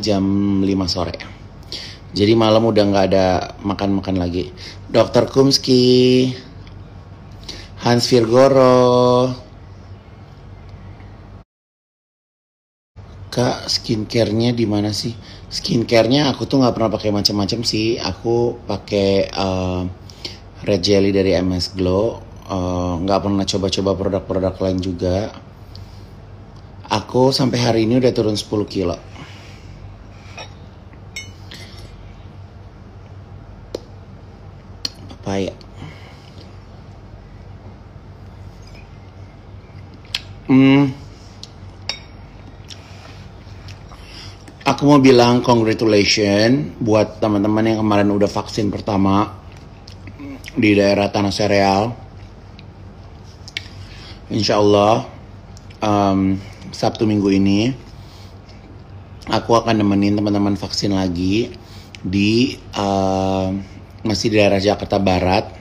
jam 5 sore. Jadi malam udah nggak ada makan-makan lagi. Dokter Kumski, Hans Virgoro, Kak, skincare-nya di mana sih? Skincare-nya aku tuh nggak pernah pakai macam-macam sih. Aku pakai Red Jelly dari MS Glow. Nggak pernah coba-coba produk-produk lain juga. Aku sampai hari ini udah turun 10 kilo. Papaya. Aku mau bilang congratulations buat teman-teman yang kemarin udah vaksin pertama di daerah Tanah Sereal. Insya Allah Sabtu Minggu ini aku akan nemenin teman-teman vaksin lagi di masih di daerah Jakarta Barat,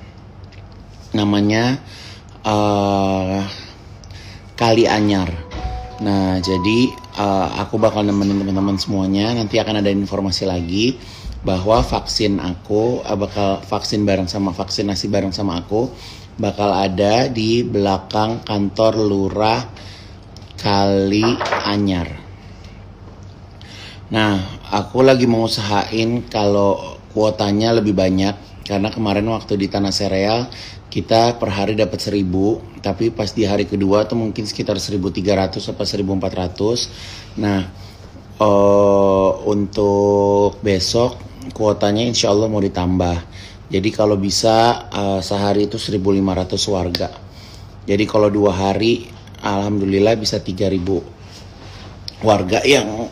namanya Kali Anyar. Nah, jadi aku bakal nemenin teman-teman semuanya. Nanti akan ada informasi lagi bahwa vaksin aku bakal vaksinasi bareng sama aku bakal ada di belakang kantor lurah Kali Anyar. Nah, aku lagi mau usahain kalau kuotanya lebih banyak, karena kemarin waktu di Tanah Sereal kita per hari dapat 1000, tapi pas di hari kedua tuh mungkin sekitar 1300 atau 1400. Nah, untuk besok kuotanya insya Allah mau ditambah. Jadi kalau bisa sehari itu 1500 warga. Jadi kalau 2 hari alhamdulillah bisa 3000 warga yang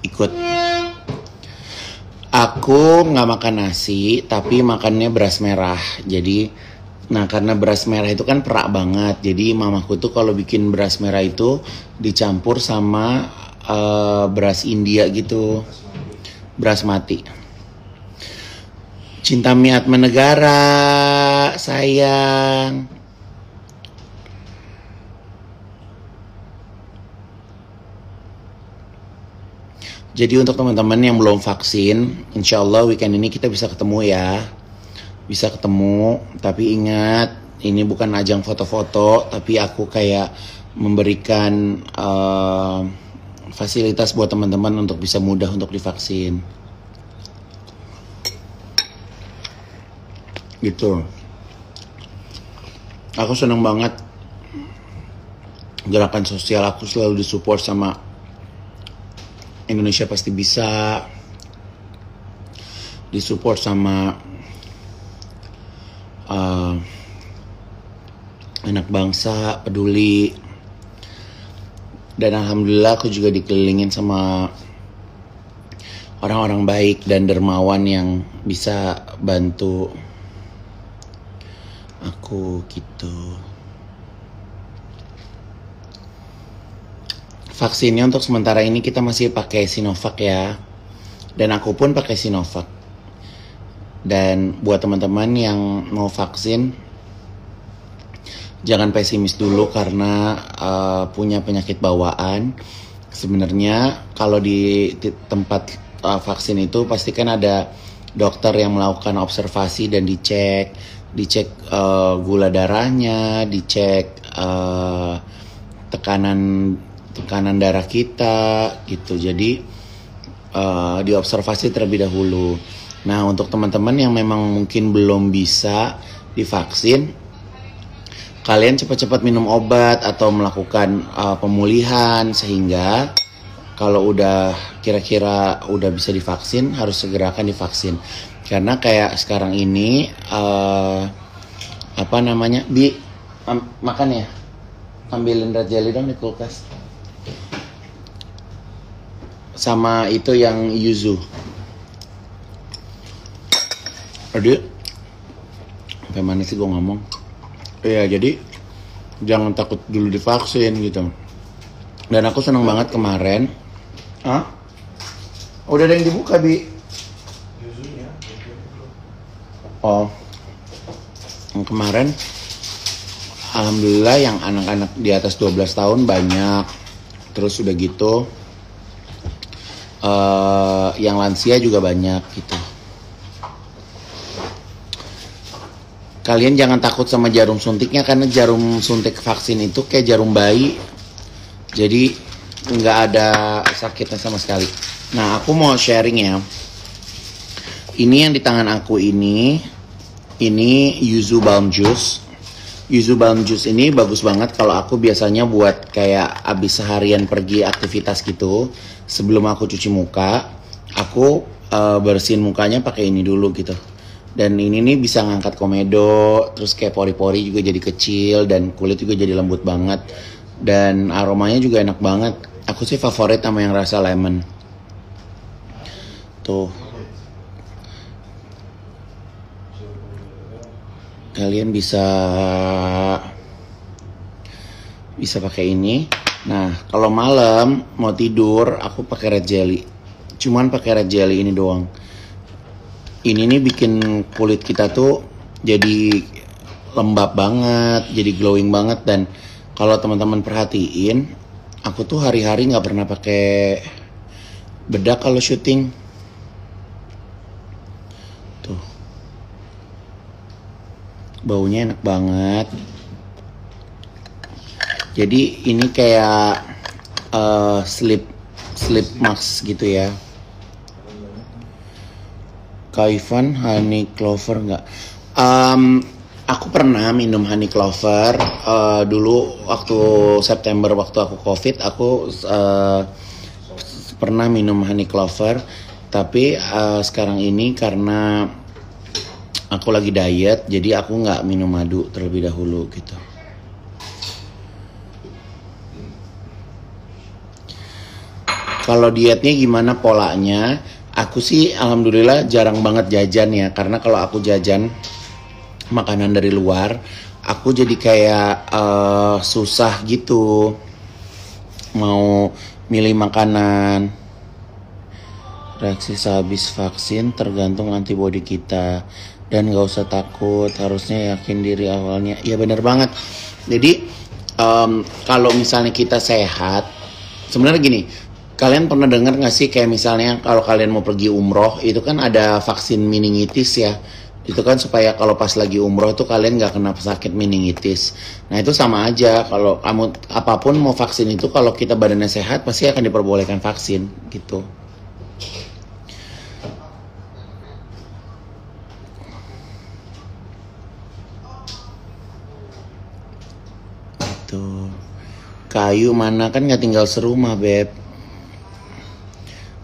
ikut. Aku nggak makan nasi, tapi makannya beras merah. Jadi, nah karena beras merah itu kan perak banget. Jadi mamaku tuh kalau bikin beras merah itu dicampur sama beras India gitu, beras mati. Cinta Miat Menegara, sayang. Jadi untuk teman-teman yang belum vaksin, insya Allah weekend ini kita bisa ketemu ya. Bisa ketemu, tapi ingat ini bukan ajang foto-foto, tapi aku kayak memberikan fasilitas buat teman-teman untuk bisa mudah untuk divaksin. Gitu. Aku senang banget gerakan sosial aku selalu disupport sama Indonesia Pasti Bisa, disupport sama anak bangsa peduli, dan alhamdulillah aku juga dikelilingin sama orang-orang baik dan dermawan yang bisa bantu aku gitu. Vaksinnya untuk sementara ini kita masih pakai Sinovac ya, dan aku pun pakai Sinovac. Dan buat teman-teman yang mau vaksin, jangan pesimis dulu karena punya penyakit bawaan. Sebenarnya kalau di tempat vaksin itu pasti kan ada dokter yang melakukan observasi dan dicek gula darahnya, dicek tekanan darah kita gitu. Jadi diobservasi terlebih dahulu. Nah, untuk teman-teman yang memang mungkin belum bisa divaksin, kalian cepat-cepat minum obat atau melakukan pemulihan, sehingga kalau udah kira-kira udah bisa divaksin, harus segerakan divaksin. Karena kayak sekarang ini makan ya, ambilin Red Jelly dong di kulkas, sama itu yang yuzu. Aduh, sampai mana sih gue ngomong? Iya, jadi jangan takut dulu divaksin gitu. Dan aku senang banget kemarin. Udah ada yang dibuka, Bi? Oh, yang kemarin alhamdulillah yang anak-anak di atas 12 tahun banyak. Terus udah gitu yang lansia juga banyak gitu. Kalian jangan takut sama jarum suntiknya, karena jarum suntik vaksin itu kayak jarum bayi, jadi nggak ada sakitnya sama sekali. Nah, aku mau sharing ya. Ini yang di tangan aku ini yuzu balm juice. Yuzu balm juice ini bagus banget kalau aku biasanya buat kayak abis seharian pergi aktivitas gitu. Sebelum aku cuci muka, aku bersihin mukanya pakai ini dulu gitu. Dan ini nih bisa ngangkat komedo, terus kayak pori-pori juga jadi kecil, dan kulit juga jadi lembut banget. Dan aromanya juga enak banget. Aku sih favorit sama yang rasa lemon. Tuh. Kalian bisa pakai ini. Nah, kalau malam mau tidur, aku pakai red jelly. Cuman pakai red jelly ini doang. Ini nih bikin kulit kita tuh jadi lembab banget, jadi glowing banget. Dan kalau teman-teman perhatiin, aku tuh hari-hari nggak pernah pakai bedak kalau syuting. Tuh, baunya enak banget. Jadi ini kayak sleep mask gitu ya. Kaifan honey clover nggak? Aku pernah minum honey clover dulu waktu September, waktu aku COVID, aku pernah minum honey clover. Tapi sekarang ini karena aku lagi diet, jadi aku nggak minum madu terlebih dahulu gitu. Kalau dietnya gimana polanya? Aku sih alhamdulillah jarang banget jajan ya, karena kalau aku jajan makanan dari luar, aku jadi kayak susah gitu mau milih makanan. Reaksi sehabis vaksin tergantung antibodi kita, dan gak usah takut, harusnya yakin diri awalnya. Ya benar banget. Jadi kalau misalnya kita sehat, sebenarnya gini, kalian pernah dengar gak sih kayak misalnya kalau kalian mau pergi umroh, itu kan ada vaksin meningitis ya. Itu kan supaya kalau pas lagi umroh tuh kalian gak kena sakit meningitis. Nah itu sama aja, kalau kamu apapun mau vaksin itu, kalau kita badannya sehat pasti akan diperbolehkan vaksin gitu. Tuh, kayu mana, kan gak tinggal serumah Beb.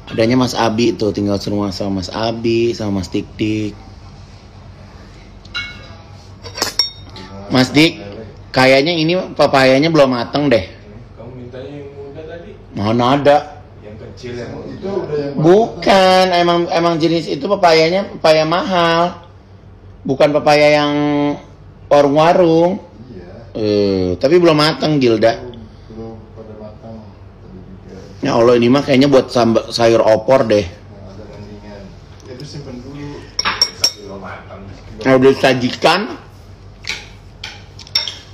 Adanya Mas Abi tuh, tinggal serumah sama Mas Abi, sama Mas Dik Dik. Mas Dik, kayaknya ini papayanya belum mateng deh. Kamu mintanya yang muda tadi? Mana ada? Yang kecil yang Itu udah yang Bukan, emang jenis itu papayanya papaya mahal. Bukan papaya yang warung-warung. Iya. Tapi belum mateng Gilda. Belum pada matang. Tadi juga. Ya Allah, ini mah kayaknya buat sayur opor deh. Nah, ada mendingan. Itu simpen dulu. belum matang. Nah, udah disajikan.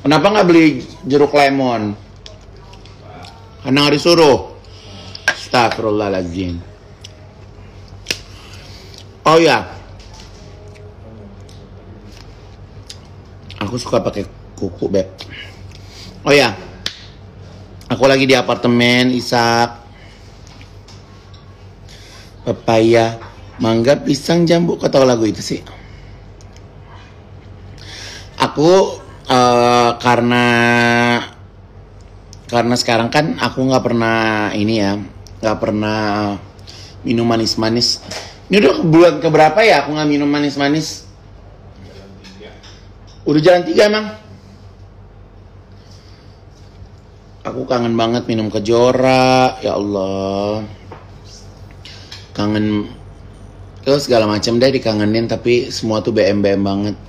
Kenapa nggak beli jeruk lemon? Karena nggak disuruh. Astagfirullahaladzim. Oh ya, aku suka pakai kuku Beb. Oh ya, aku lagi di apartemen Ishak. Pepaya, mangga, pisang, jambu. Kau tahu lagu itu sih? Aku karena sekarang kan aku nggak pernah ini ya, nggak pernah minum manis-manis. Ini udah bulan keberapa ya aku nggak minum manis-manis? Udah jalan 3 emang. Aku kangen banget minum Kejora, ya Allah. Kangen segala macam deh dikangenin, tapi semua tuh BM banget.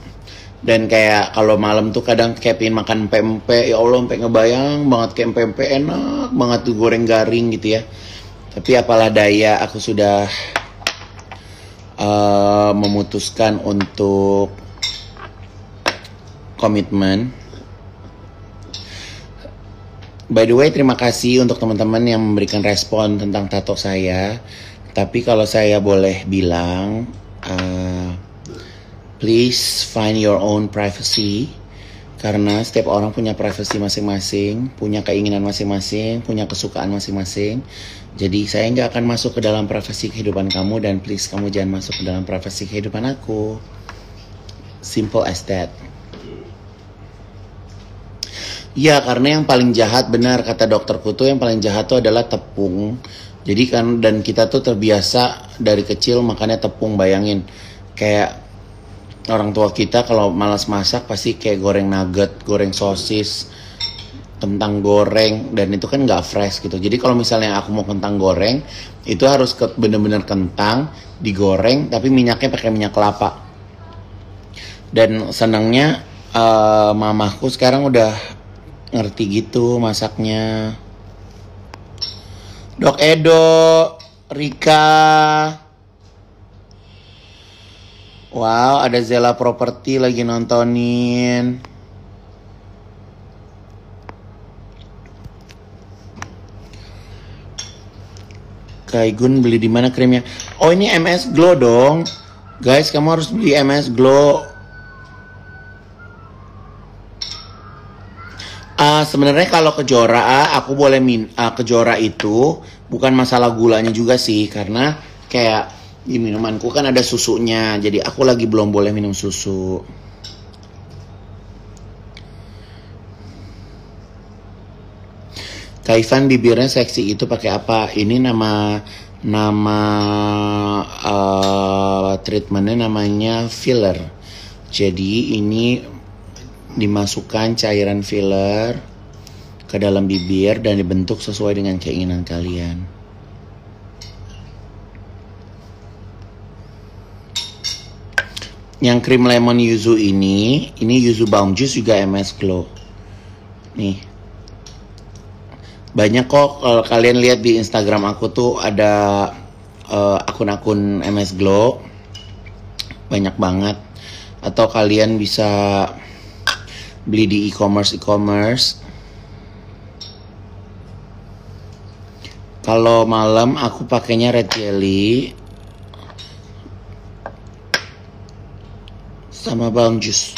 Dan kayak kalau malam tuh kadang kayak pengen makan pempek, ya Allah, sampai ngebayang banget kayak pempek enak banget tuh, goreng garing gitu ya. Tapi apalah daya, aku sudah memutuskan untuk komitmen. By the way, terima kasih untuk teman-teman yang memberikan respon tentang tato saya. Tapi kalau saya boleh bilang, please find your own privacy. Karena setiap orang punya privasi masing-masing, punya keinginan masing-masing, punya kesukaan masing-masing. Jadi saya nggak akan masuk ke dalam privasi kehidupan kamu, dan please kamu jangan masuk ke dalam privasi kehidupan aku. Simple as that. Ya, karena yang paling jahat, benar kata dokterku tuh, yang paling jahat tuh adalah tepung. Jadi kan, dan kita tuh terbiasa dari kecil makannya tepung. Bayangin, kayak orang tua kita kalau malas masak pasti kayak goreng nugget, goreng sosis, kentang goreng, dan itu kan nggak fresh gitu. Jadi kalau misalnya aku mau kentang goreng, itu harus bener-bener kentang digoreng, tapi minyaknya pakai minyak kelapa. Dan senangnya mamahku sekarang udah ngerti gitu masaknya. Dok Edo, Rika. Wow, ada Zela Property lagi nontonin. Kaigun beli di mana krimnya? Oh, ini MS Glow dong. Guys, kamu harus beli MS Glow. Sebenarnya kalau Kejora, aku boleh Kejora itu bukan masalah gulanya juga sih, karena kayak di minumanku kan ada susunya, jadi aku lagi belum boleh minum susu. Kaifan bibirnya seksi itu pakai apa? Ini nama treatmentnya namanya filler. Jadi ini dimasukkan cairan filler ke dalam bibir dan dibentuk sesuai dengan keinginan kalian. Yang krim lemon yuzu ini yuzu balm juice juga MS Glow. Nih. Banyak kok kalau kalian lihat di Instagram aku tuh ada akun-akun MS Glow. Banyak banget. Atau kalian bisa beli di e-commerce. Kalau malam aku pakainya red jelly sama balm juice,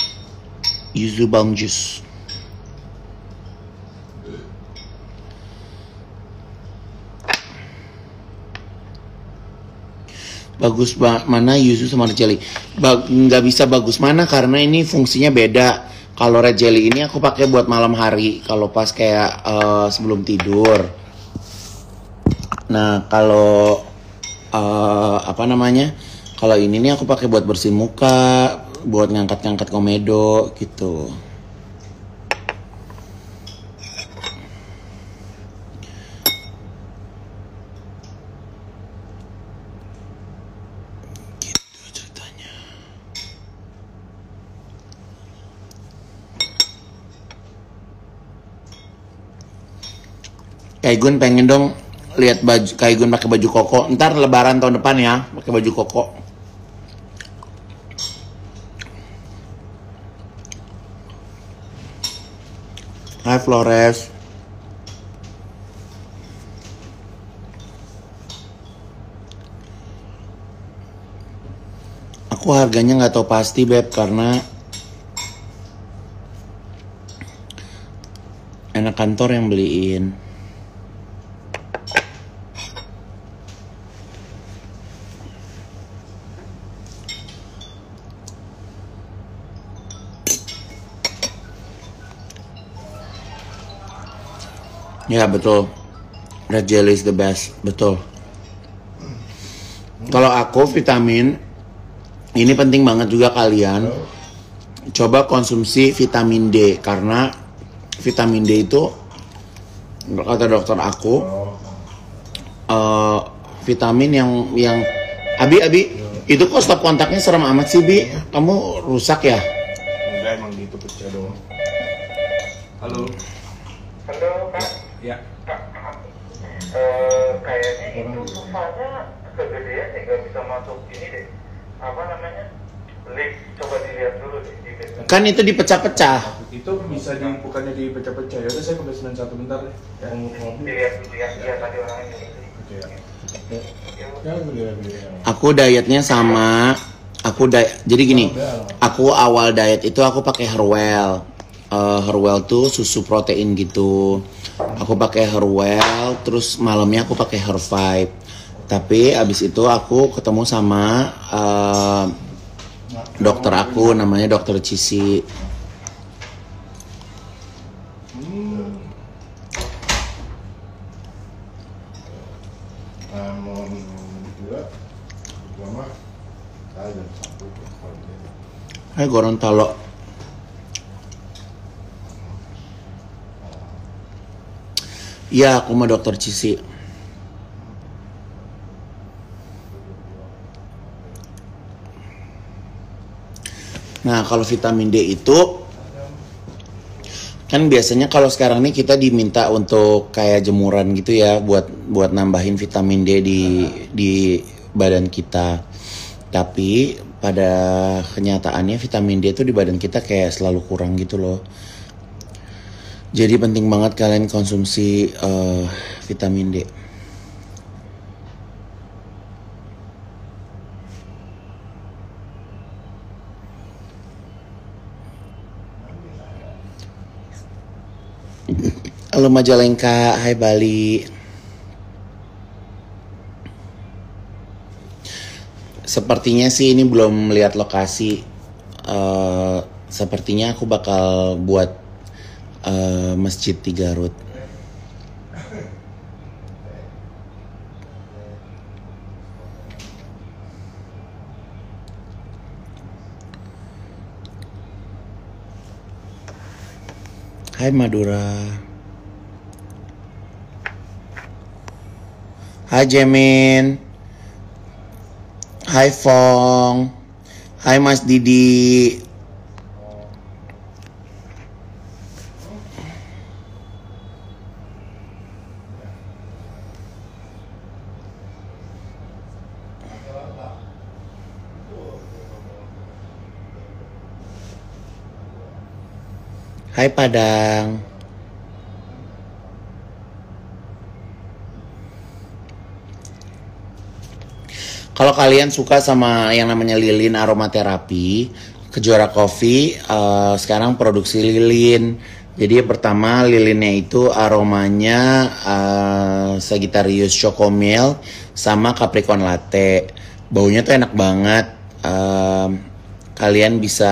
yuzu balm juice. Bagus mana yuzu sama red jelly? Nggak bisa bagus mana karena ini fungsinya beda. Kalau red jelly ini aku pakai buat malam hari, kalau pas kayak sebelum tidur. Nah, kalau kalau ini nih aku pakai buat bersihin muka, buat ngangkat-ngangkat komedo gitu. Gitu ceritanya. Kaigun pengen dong lihat baju Kaigun pakai baju koko. Ntar lebaran tahun depan ya, pakai baju koko. Hai Flores. Aku harganya nggak tahu pasti Beb, karena anak kantor yang beliin. Ya betul, red jelly is the best, betul. Kalau aku vitamin, ini penting banget juga kalian coba konsumsi vitamin D, karena vitamin D itu kata dokter aku vitamin yang Abi itu kok stop kontaknya serem amat sih Bi, kamu rusak ya? Enggak, emang gitu pecah doang. Halo. Halo Kak. Ya. Kayaknya itu sofanya kegedean nih, nggak bisa masuk ini deh. Apa namanya? Lift, coba dilihat dulu di lift. Kan itu dipecah-pecah. Itu bisa bukannya dipecah-pecah. Ya udah saya ke basement 1 bentar deh. Ya. Dilihat dulu ya, iya tadi orangnya gitu. Oke ya. Ya, beli. Aku dietnya sama. Jadi gini. Aku awal diet itu aku pakai Herwell. Herwell tuh susu protein gitu. Aku pakai Herwell, terus malamnya aku pakai Her5. Tapi abis itu aku ketemu sama dokter aku, namanya dokter Cisi. Namun juga lama saya jam 1 Hai Gorontalo. Iya, aku sama dokter Cisi. Nah, kalau vitamin D itu kan biasanya kalau sekarang nih kita diminta untuk kayak jemuran gitu ya buat nambahin vitamin D di badan kita. Tapi pada kenyataannya vitamin D itu di badan kita kayak selalu kurang gitu loh. Jadi penting banget kalian konsumsi vitamin D. Halo Majalengka, hai Bali. Sepertinya sih ini belum melihat lokasi. Sepertinya aku bakal buat masjid di Garut. Hai Madura. Hai Jemin. Hai Fong. Hai Mas Didi. Hai Padang. Kalau kalian suka sama yang namanya lilin aromaterapi, Kejuara Coffee sekarang produksi lilin. Jadi yang pertama lilinnya itu aromanya Sagittarius Chocomilk sama Capricorn Latte. Baunya tuh enak banget. Kalian bisa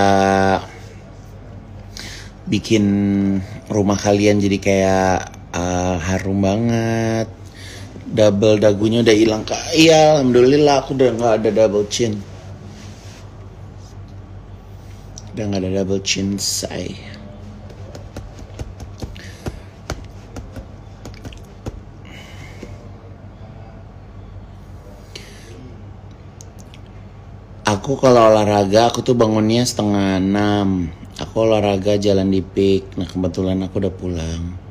bikin rumah kalian jadi kayak harum banget. Double dagunya udah hilang kak. Iya, alhamdulillah aku udah nggak ada double chin. Udah nggak ada double chin say. Aku kalau olahraga aku tuh bangunnya 5:30. Aku olahraga jalan di PIK. Nah kebetulan aku udah pulang.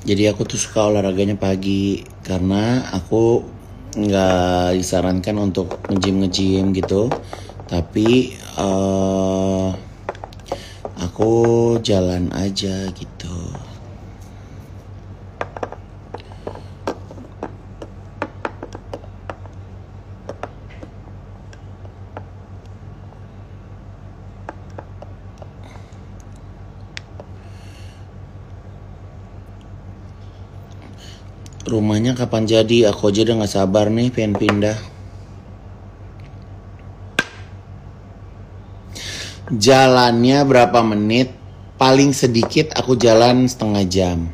Jadi aku tuh suka olahraganya pagi karena aku nggak disarankan untuk nge-gym gitu. Tapi aku jalan aja gitu. Rumahnya kapan jadi? Aku aja udah gak sabar nih pengen pindah. Jalannya berapa menit? Paling sedikit aku jalan 1/2 jam.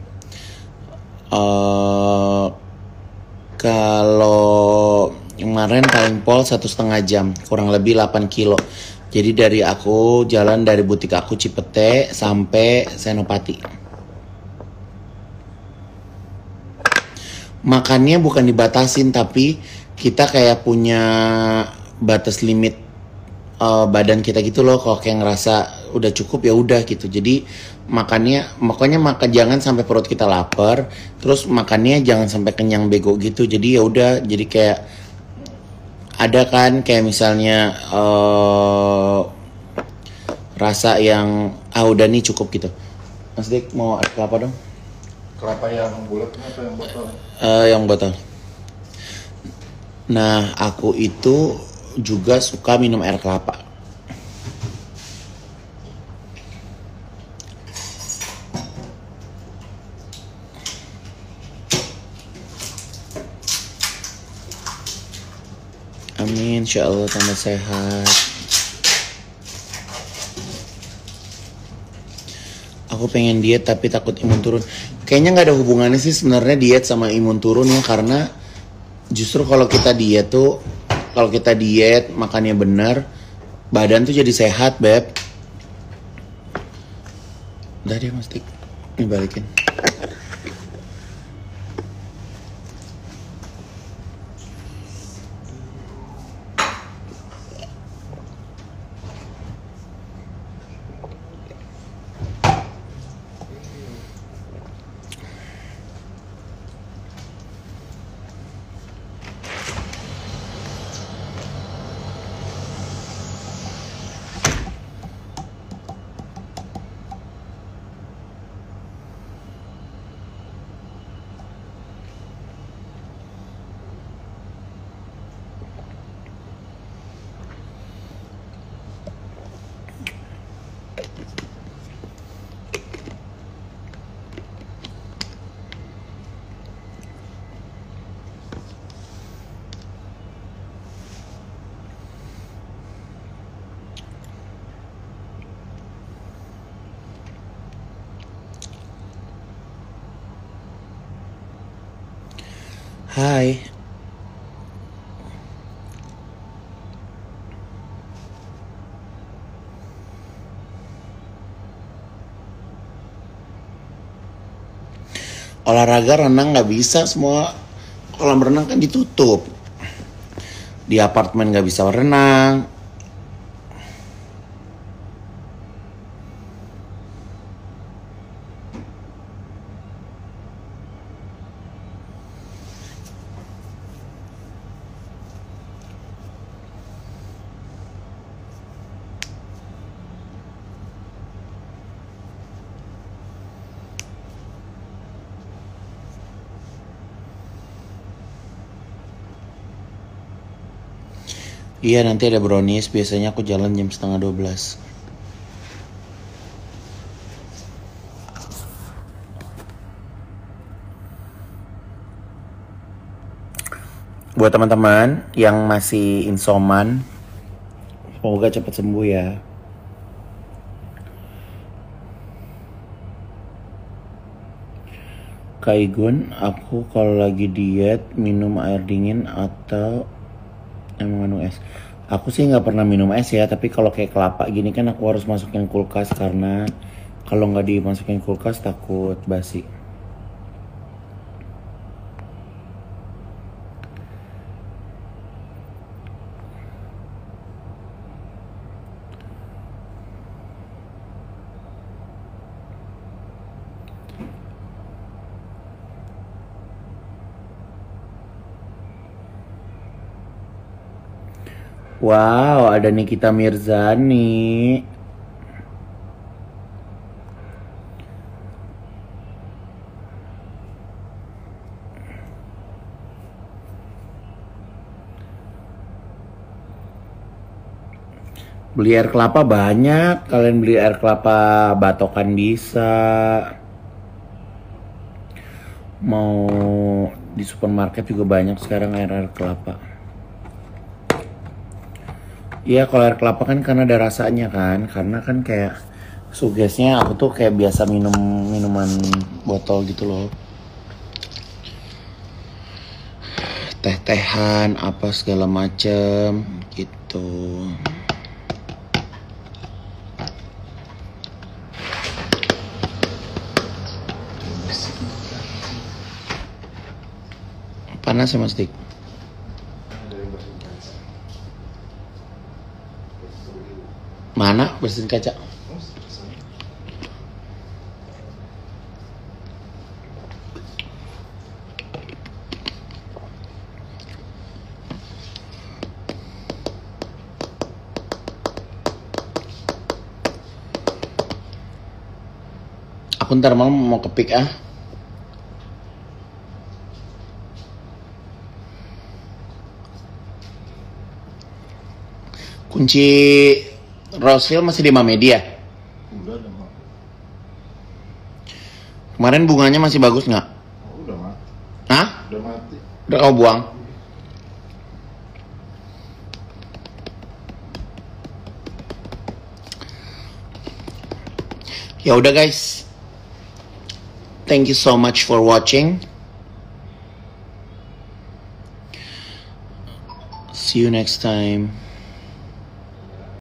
Kalau kemarin paling pol 1,5 jam, kurang lebih 8 kilo. Jadi dari aku jalan dari butik aku Cipete sampai Senopati. Makannya bukan dibatasin tapi kita kayak punya batas limit badan kita gitu loh. Kalau kayak ngerasa udah cukup ya udah gitu. Jadi makanya makan jangan sampai perut kita lapar. Terus makannya jangan sampai kenyang bego gitu. Jadi ya udah, jadi kayak ada kan kayak misalnya rasa yang udah nih cukup gitu. Mas Dik mau air kelapa dong? Kelapa yang bulatnya atau yang botol? Yang botol. Nah, aku itu juga suka minum air kelapa. Amin, insya Allah tambah sehat. Aku pengen diet tapi takut imun turun. Kayaknya nggak ada hubungannya sih sebenarnya diet sama imun turun ya, karena justru kalau kita diet makannya benar, badan tuh jadi sehat, Beb. Udah deh Mas Dik, ini balikin. Hai. Olahraga renang nggak bisa, semua kolam renang kan ditutup. Di apartemen nggak bisa renang. Iya, nanti ada brownies. Biasanya aku jalan jam 11:30. Buat teman-teman yang masih insoman, semoga cepat sembuh ya. Kak Igun, aku kalau lagi diet minum air dingin atau emang minum es? Aku sih nggak pernah minum es ya, tapi kalau kayak kelapa gini kan aku harus masukin kulkas, karena kalau nggak dimasukin kulkas takut basi. Wow, ada Nikita Mirzani. Beli air kelapa banyak, kalian beli air kelapa batokan bisa. Mau di supermarket juga banyak sekarang air kelapa. Iya, kalau air kelapa kan karena ada rasanya kan, karena kan kayak sugesnya aku tuh kayak biasa minum minuman botol gitu loh. Teh-tehan apa segala macem gitu. Panas ya Mas Dik? Mana bersihin kaca? Aku ntar malam mau ke pick ah. Kunci Roseville masih di Mamedia. Udah Mak. Kemarin bunganya masih bagus nggak? Oh, udah Mak. Hah? Udah mati. Udah kau buang? Ya udah guys. Thank you so much for watching. See you next time.